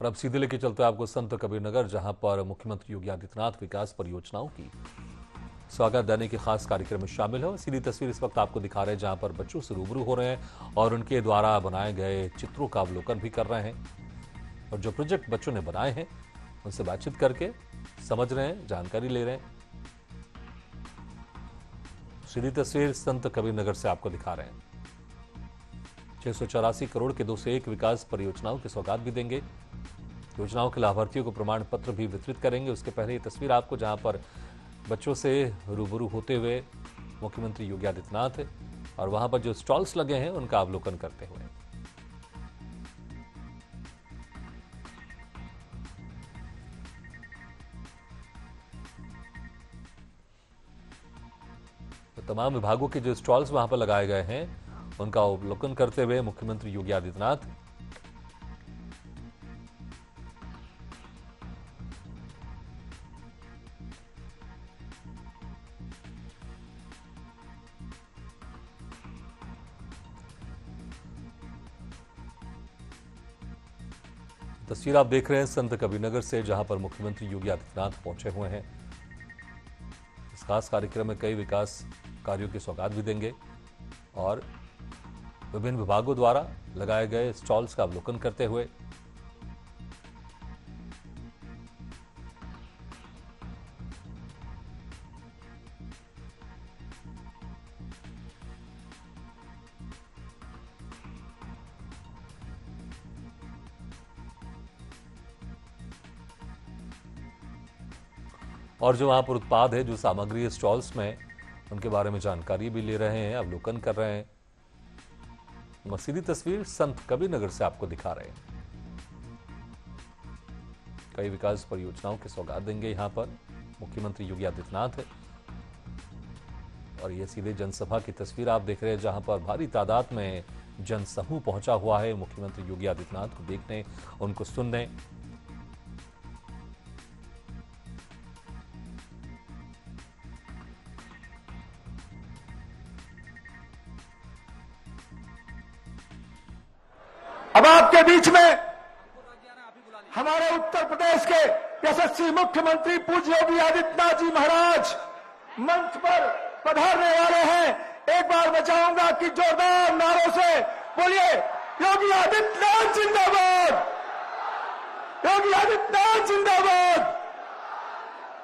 और अब सीधे लेके चलते हैं आपको संत कबीरनगर, जहां पर मुख्यमंत्री योगी आदित्यनाथ विकास परियोजनाओं की स्वागत देने के खास कार्यक्रम में शामिल है। सीधी तस्वीर इस वक्त आपको दिखा रहे हैं, जहां पर बच्चों से रूबरू हो रहे हैं और उनके द्वारा बनाए गए चित्रों का अवलोकन भी कर रहे हैं और जो प्रोजेक्ट बच्चों ने बनाए हैं उनसे बातचीत करके समझ रहे हैं, जानकारी ले रहे हैं। सीधी तस्वीर संत कबीरनगर से आपको दिखा रहे हैं। 684 करोड़ के 201 विकास परियोजनाओं की सौगात भी देंगे। योजनाओं के लाभार्थियों को प्रमाण पत्र भी वितरित करेंगे। उसके पहले ये तस्वीर आपको, जहां पर बच्चों से रूबरू होते हुए मुख्यमंत्री योगी आदित्यनाथ और वहां पर जो स्टॉल्स लगे हैं उनका अवलोकन करते हुए। तो तमाम विभागों के जो स्टॉल्स वहां पर लगाए गए हैं उनका अवलोकन करते हुए मुख्यमंत्री योगी आदित्यनाथ तस्वीर आप देख रहे हैं संत कबीरनगर से, जहां पर मुख्यमंत्री योगी आदित्यनाथ पहुंचे हुए हैं। इस खास कार्यक्रम में कई विकास कार्यों की सौगात भी देंगे और विभिन्न विभागों द्वारा लगाए गए स्टॉल्स का अवलोकन करते हुए और जो वहां पर उत्पाद है, जो सामग्री स्टॉल्स में, उनके बारे में जानकारी भी ले रहे हैं, अवलोकन कर रहे हैं। सीधी तस्वीर संत कबीरनगर से आपको दिखा रहे हैं। कई विकास परियोजनाओं की सौगात देंगे यहां पर मुख्यमंत्री योगी आदित्यनाथ और ये सीधे जनसभा की तस्वीर आप देख रहे हैं, जहां पर भारी तादाद में जनसमूह पहुंचा हुआ है मुख्यमंत्री योगी आदित्यनाथ को देखने, उनको सुनने। अब आपके बीच में हमारे उत्तर प्रदेश के यशस्वी मुख्यमंत्री पूज्य योगी आदित्यनाथ जी महाराज मंच पर पधारने वाले हैं। एक बार मैं चाहूंगा कि जोरदार नारों से बोलिए, योगी आदित्यनाथ जिंदाबाद, योगी आदित्यनाथ जिंदाबाद,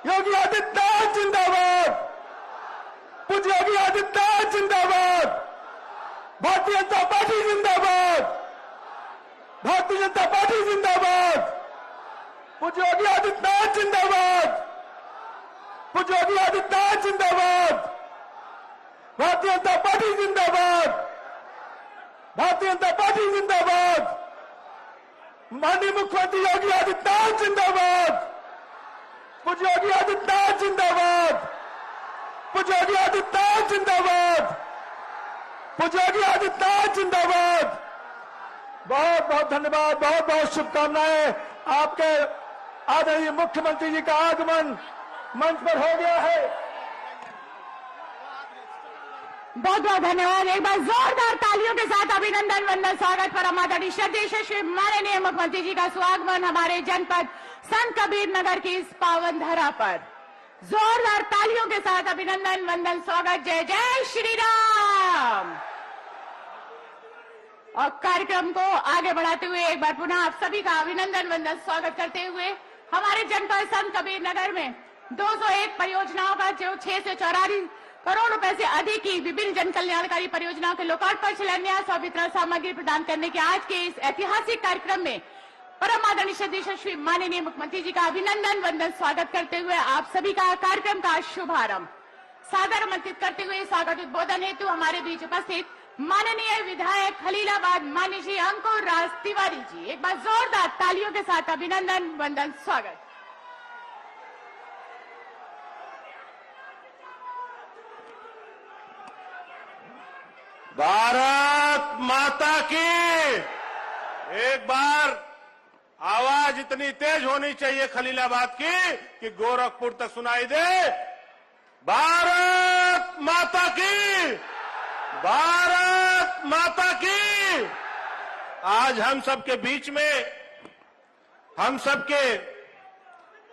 योगी आदित्यनाथ जिंदाबाद, पूज्य योगी आदित्यनाथ जिंदाबाद, भारतीय जनता पार्टी जिंदाबाद, भारतीय जनता पार्टी जिंदाबाद, पूज्य योगी आदित्यनाथ जिंदाबाद, पूज्य योगी आदित्यनाथ जिंदाबाद, भारतीय जनता पार्टी जिंदाबाद, भारतीय जनता पार्टी जिंदाबाद, माननीय मुख्यमंत्री योगी आदित्यनाथ जिंदाबाद, पूज्य योगी आदित्यनाथ जिंदाबाद, पूज्य योगी आदित्यनाथ जिंदाबाद, पूज्य योगी आदित्यनाथ जिंदाबाद। बहुत बहुत धन्यवाद, बहुत बहुत शुभकामनाएं। आपके आदरणीय मुख्यमंत्री जी का आगमन मंच पर हो गया है। बहुत बहुत धन्यवाद। एक बार जोरदार तालियों के साथ अभिनंदन वंदन स्वागत परम आदरणीय श्रद्धेय श्री माननीय मुख्यमंत्री जी का स्वागमन हमारे जनपद संत कबीरनगर की इस पावन धरा पर। जोरदार तालियों के साथ अभिनंदन वंदन स्वागत। जय जय श्री राम। और कार्यक्रम को आगे बढ़ाते हुए एक बार पुनः आप सभी का अभिनंदन वंदन स्वागत करते हुए हमारे जनपद संत कबीरनगर में 201 परियोजनाओं का, जो 684 करोड़ रुपए से अधिक की विभिन्न जन कल्याणकारी परियोजनाओं के लोकार्पण, शिलान्यास और वितरण सामग्री प्रदान करने के आज के इस ऐतिहासिक कार्यक्रम में परम आदरणीय श्रद्धेय श्री माननीय मुख्यमंत्री जी का अभिनंदन वंदन स्वागत करते हुए आप सभी का कार्यक्रम का शुभारंभ सादर आमंत्रित करते हुए स्वागत उद्बोधन हेतु हमारे बीच उपस्थित माननीय विधायक खलीलाबाद माननीय श्री अंकुर राज तिवारी जी। एक बार जोरदार तालियों के साथ अभिनंदन वंदन स्वागत। भारत माता की। एक बार आवाज इतनी तेज होनी चाहिए खलीलाबाद की कि गोरखपुर तक सुनाई दे। भारत माता की, भारत माता की। आज हम सबके बीच में हम सबके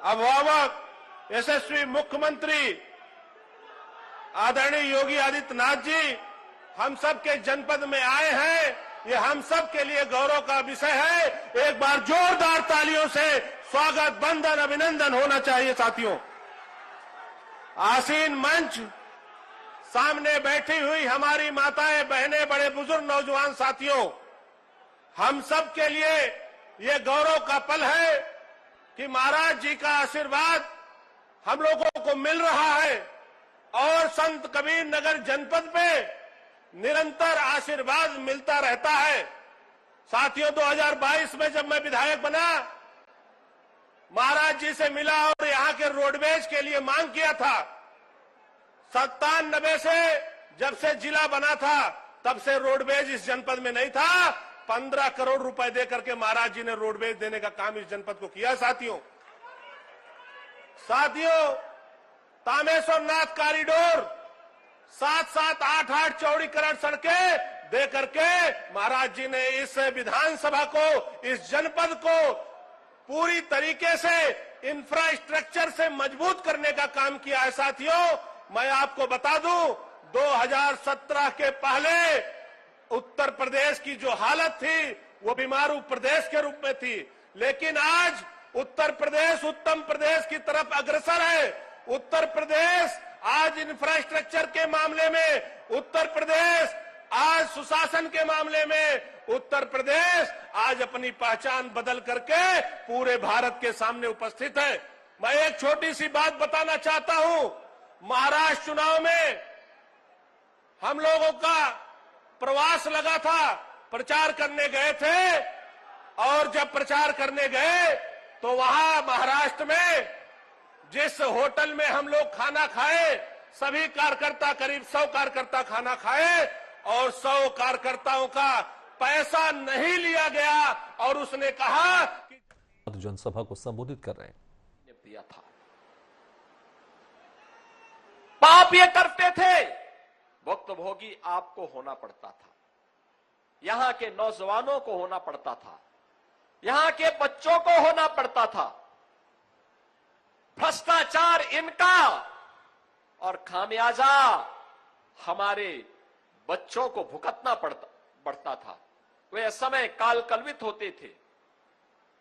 अभिभावक यशस्वी मुख्यमंत्री आदरणीय योगी आदित्यनाथ जी हम सबके जनपद में आए हैं, ये हम सब के लिए गौरव का विषय है। एक बार जोरदार तालियों से स्वागत, वंदन, अभिनंदन होना चाहिए साथियों। आसीन मंच, सामने बैठी हुई हमारी माताएं, बहनें, बड़े बुजुर्ग, नौजवान साथियों, हम सब के लिए ये गौरव का पल है कि महाराज जी का आशीर्वाद हम लोगों को मिल रहा है और संत कबीर नगर जनपद में निरंतर आशीर्वाद मिलता रहता है। साथियों, 2022 में जब मैं विधायक बना, महाराज जी से मिला और यहां के रोडवेज के लिए मांग किया था। 97 से जब से जिला बना था तब से रोडवेज इस जनपद में नहीं था। 15 करोड़ रुपए दे करके महाराज जी ने रोडवेज देने का काम इस जनपद को किया। साथियों, तामेश्वरनाथ कॉरिडोर, 7-7, 8-8 चौड़ीकरण सड़कें दे करके महाराज जी ने इस विधानसभा को, इस जनपद को पूरी तरीके से इंफ्रास्ट्रक्चर से मजबूत करने का काम किया है। साथियों, मैं आपको बता दूं, 2017 के पहले उत्तर प्रदेश की जो हालत थी वो बीमारू प्रदेश के रूप में थी, लेकिन आज उत्तर प्रदेश उत्तम प्रदेश की तरफ अग्रसर है। उत्तर प्रदेश आज इंफ्रास्ट्रक्चर के मामले में, उत्तर प्रदेश आज सुशासन के मामले में, उत्तर प्रदेश आज अपनी पहचान बदल करके पूरे भारत के सामने उपस्थित है। मैं एक छोटी सी बात बताना चाहता हूं। महाराष्ट्र चुनाव में हम लोगों का प्रवास लगा था, प्रचार करने गए थे और जब प्रचार करने गए तो वहां महाराष्ट्र में जिस होटल में हम लोग खाना खाए, सभी कार्यकर्ता, करीब 100 कार्यकर्ता खाना खाए और 100 कार्यकर्ताओं का पैसा नहीं लिया गया और उसने कहा कि जनसभा को संबोधित कर रहे हैं। दिया था, पाप ये करते थे, भुक्तभोगी आपको होना पड़ता था, यहां के नौजवानों को होना पड़ता था, यहां के बच्चों को होना पड़ता था। भ्रष्टाचार इनका और खामियाजा हमारे बच्चों को भुगतना पड़ता था। वे समय काल कल्वित होते थे।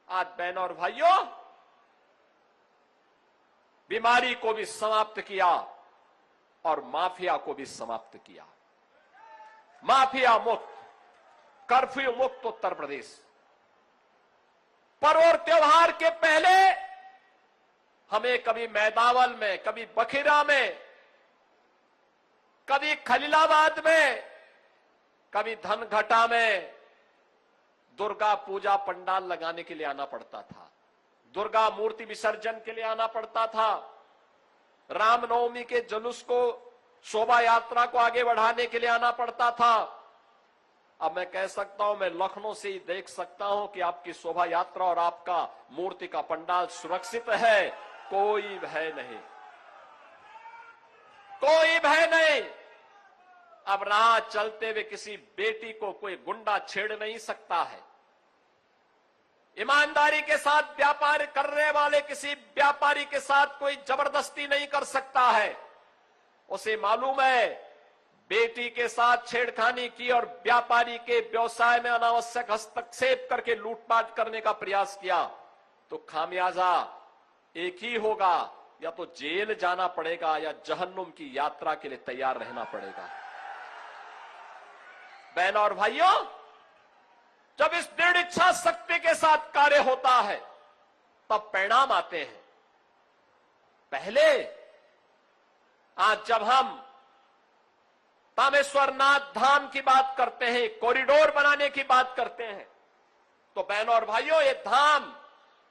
आज बहनों और भाइयों, बीमारी को भी समाप्त किया और माफिया को भी समाप्त किया। माफिया मुक्त, कर्फ्यू मुक्त उत्तर प्रदेश। पर्व और त्योहार के पहले हमें कभी मैदावल में, कभी बखिरा में, कभी खलीलाबाद में, कभी धनघटा में दुर्गा पूजा पंडाल लगाने के लिए आना पड़ता था, दुर्गा मूर्ति विसर्जन के लिए आना पड़ता था, रामनवमी के जुलूस को, शोभा यात्रा को आगे बढ़ाने के लिए आना पड़ता था। अब मैं कह सकता हूं, मैं लखनऊ से ही देख सकता हूं कि आपकी शोभा यात्रा और आपका मूर्ति का पंडाल सुरक्षित है। कोई भय नहीं, कोई भय नहीं। अब राह चलते हुए किसी बेटी को कोई गुंडा छेड़ नहीं सकता है। ईमानदारी के साथ व्यापार करने वाले किसी व्यापारी के साथ कोई जबरदस्ती नहीं कर सकता है। उसे मालूम है, बेटी के साथ छेड़खानी की और व्यापारी के व्यवसाय में अनावश्यक हस्तक्षेप करके लूटपाट करने का प्रयास किया तो खामियाजा एक ही होगा, या तो जेल जाना पड़ेगा या जहन्नुम की यात्रा के लिए तैयार रहना पड़ेगा। बहनों और भाइयों, जब इस दृढ़ इच्छा शक्ति के साथ कार्य होता है तब परिणाम आते हैं। पहले आज जब हम तामेश्वरनाथ धाम की बात करते हैं, कॉरिडोर बनाने की बात करते हैं, तो बहनों और भाइयों, ये धाम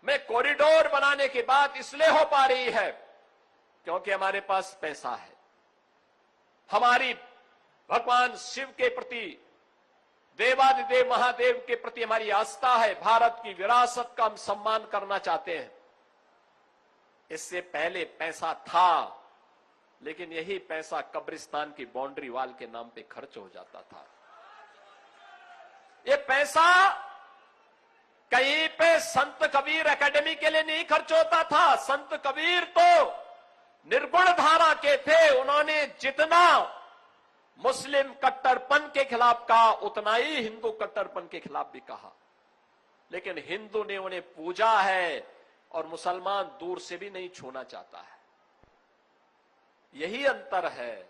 में कॉरिडोर बनाने की बात इसलिए हो पा रही है क्योंकि हमारे पास पैसा है। हमारी भगवान शिव के प्रति, देवादिदेव महादेव के प्रति हमारी आस्था है। भारत की विरासत का हम सम्मान करना चाहते हैं। इससे पहले पैसा था, लेकिन यही पैसा कब्रिस्तान की बाउंड्री वाल के नाम पे खर्च हो जाता था। ये पैसा कहीं पे संत कबीर एकेडमी के लिए नहीं खर्च होता था। संत कबीर तो निर्गुण धारा के थे। उन्होंने जितना मुस्लिम कट्टरपन के खिलाफ कहा उतना ही हिंदू कट्टरपन के खिलाफ भी कहा। लेकिन हिंदू ने उन्हें पूजा है और मुसलमान दूर से भी नहीं छूना चाहता है। यही अंतर है,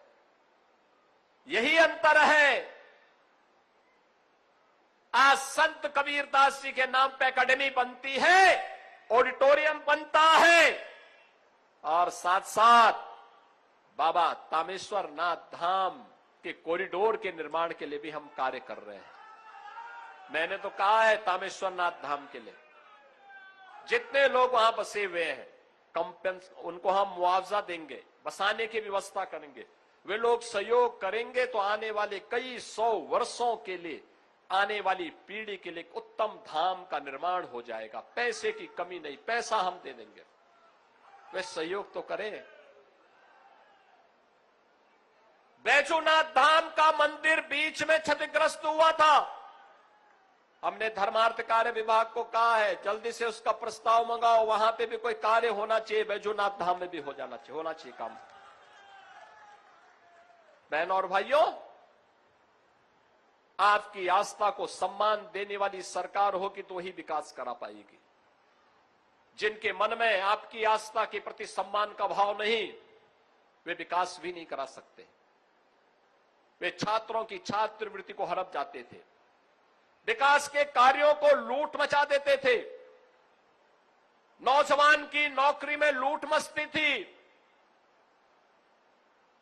यही अंतर है। आज संत कबीरदास जी के नाम पे एकेडमी बनती है, ऑडिटोरियम बनता है और साथ साथ बाबा तामेश्वर नाथ धाम के कॉरिडोर के निर्माण के लिए भी हम कार्य कर रहे हैं। मैंने तो कहा है तामेश्वर नाथ धाम के लिए जितने लोग वहां बसे हुए हैं उनको हम मुआवजा देंगे, बसाने की व्यवस्था करेंगे। वे लोग सहयोग करेंगे तो आने वाले कई 100 वर्षों के लिए, आने वाली पीढ़ी के लिए उत्तम धाम का निर्माण हो जाएगा। पैसे की कमी नहीं, पैसा हम दे देंगे, वे सहयोग तो करें। बैजूनाथ धाम का मंदिर बीच में क्षतिग्रस्त हुआ था। हमने धर्मार्थ कार्य विभाग को कहा है जल्दी से उसका प्रस्ताव मंगाओ, वहां पे भी कोई कार्य होना चाहिए, बैजूनाथ धाम में भी होना चाहिए काम। बहनों और भाइयों, आपकी आस्था को सम्मान देने वाली सरकार होगी तो ही विकास करा पाएगी। जिनके मन में आपकी आस्था के प्रति सम्मान का भाव नहीं, वे विकास भी नहीं करा सकते। वे छात्रों की छात्रवृत्ति को हड़प जाते थे, विकास के कार्यों को लूट मचा देते थे, नौजवान की नौकरी में लूट मचती थी,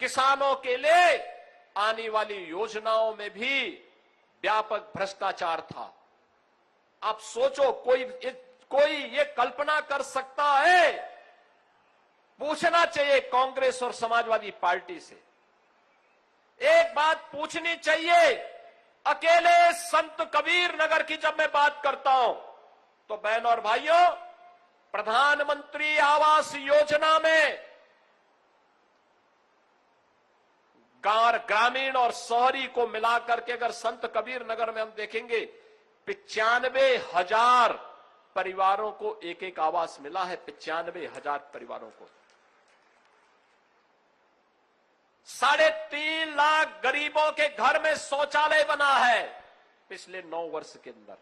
किसानों के लिए आने वाली योजनाओं में भी व्यापक भ्रष्टाचार था। आप सोचो, कोई ये कल्पना कर सकता है? पूछना चाहिए कांग्रेस और समाजवादी पार्टी से, एक बात पूछनी चाहिए। अकेले संत कबीर नगर की जब मैं बात करता हूं तो बहनों और भाइयों, प्रधानमंत्री आवास योजना में ग्रामीण और शहरी को मिलाकर के अगर संत कबीर नगर में हम देखेंगे 95,000 परिवारों को एक एक आवास मिला है। 95,000 परिवारों को, 3.5 लाख गरीबों के घर में शौचालय बना है पिछले 9 वर्ष के अंदर।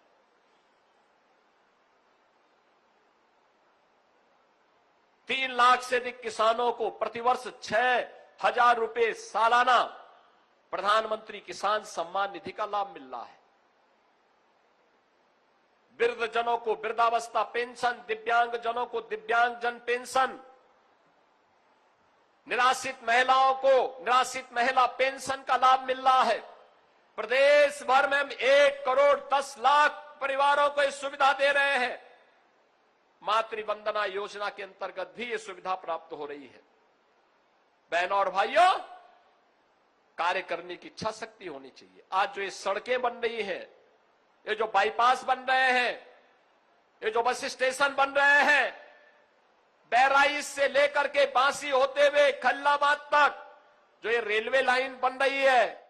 तीन लाख से अधिक किसानों को प्रतिवर्ष 6,000 रुपए सालाना प्रधानमंत्री किसान सम्मान निधि का लाभ मिल रहा है। वृद्धजनों को वृद्धावस्था पेंशन, दिव्यांगजनों को दिव्यांगजन पेंशन, निराश्रित महिलाओं को निराश्रित महिला पेंशन का लाभ मिल रहा है। प्रदेश भर में हम 1 करोड़ 10 लाख परिवारों को इस सुविधा दे रहे हैं। मातृ वंदना योजना के अंतर्गत भी ये सुविधा प्राप्त हो रही है। बहनों और भाइयों, कार्य करने की इच्छा शक्ति होनी चाहिए। आज जो ये सड़कें बन रही हैं, ये जो बाईपास बन रहे हैं, ये जो बस स्टेशन बन रहे हैं, बहराइच से लेकर के बांसी होते हुए खल्लाबाद तक जो ये रेलवे लाइन बन रही है,